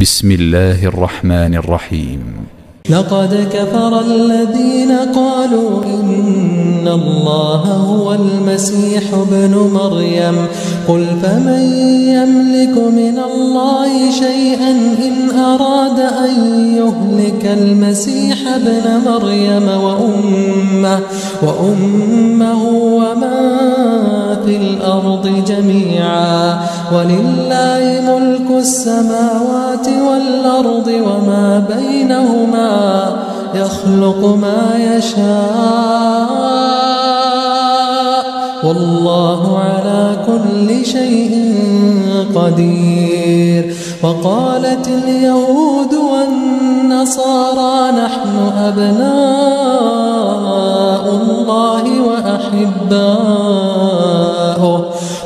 بسم الله الرحمن الرحيم. لقد كفر الذين قالوا إن الله هو المسيح ابن مريم قل فمن يملك من الله شيئا إن أراد أن يهلك المسيح ابن مريم وأمه ومن في الأرض جميعا ولله ملك السماوات والأرض وما بينهما يخلق ما يشاء والله على كل شيء قدير. وقالت اليهود والنصارى نحن أبناء الله وأحباؤه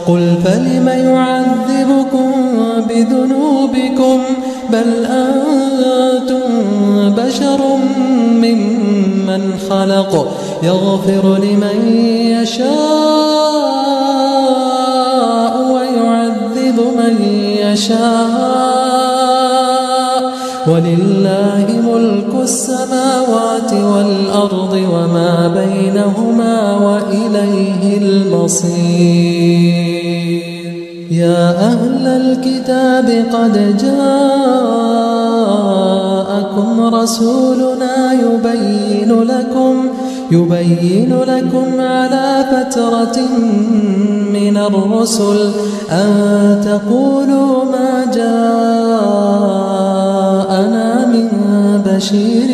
قل فلم يعذبكم بذنوبكم بل أنتم بشر ممن خلق يغفر لمن يشاء ويعذب من يشاء ولله ملك السماوات والأرض وما بينهما وإليه المصير. يا أهل الكتاب قد جاءكم رسولنا يبين لكم على فترة من الرسل أن تقولوا ما جاءنا من بشير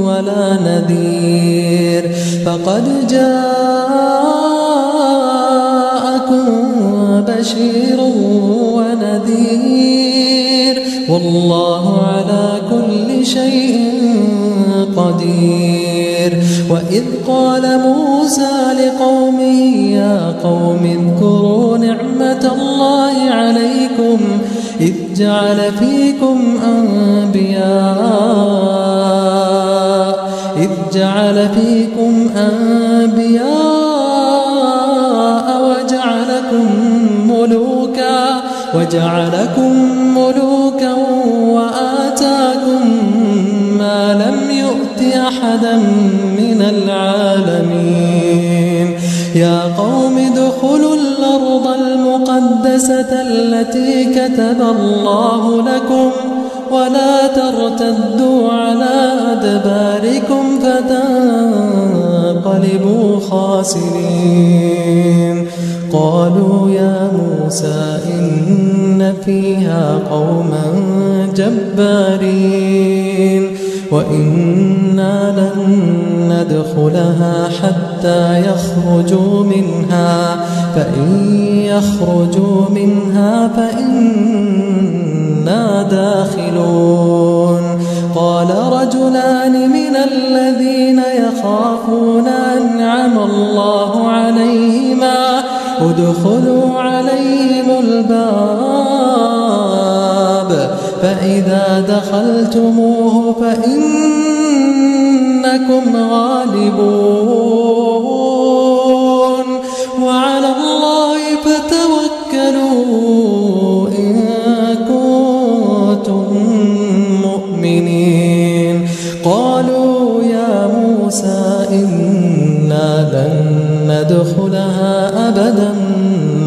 ولا نذير فقد جاءكم بشير ونذير والله على كل شيء قدير. وإذ قال موسى لقومه يا قوم اذكروا نعمة الله عليكم إذ جعل فيكم أنبياء وجعلكم ملوكا وآتاكم ما لم يؤت أحدا من العالمين. يا قوم ادخلوا الأرض المقدسة التي كتب الله لكم ولا ترتدوا على أدباركم فتنقلبوا خاسرين. قالوا يا موسى إن فيها قوما جبارين وإنا لن ندخلها حتى يخرجوا منها فإن يخرجوا منها فإنا داخلون. قال رجلان من الذين يخافون أنعم الله عليهما ادخلوا عليهم الباب فإذا دخلتموه فإنكم غالبون وعلى الله فتوكلوا إن كنتم مؤمنين. قالوا يا موسى إنا لن ندخلها أبدا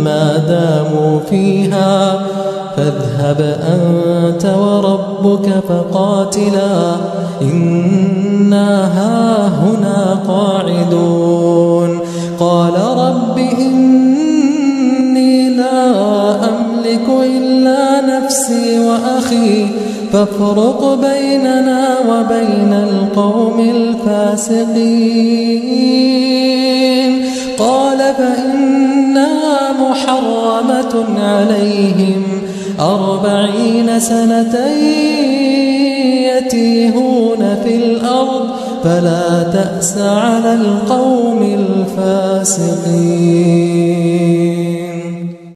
ما داموا فيها فاذهب أنت وربك فقاتلا إنا هاهنا قاعدون. قال رب إني لا أملك إلا نفسي وأخي فافرق بيننا وبين القوم الفاسقين. قال فإنها محرمة عليهم 40 سنة يتيهون في الأرض فلا تأس على القوم الفاسقين.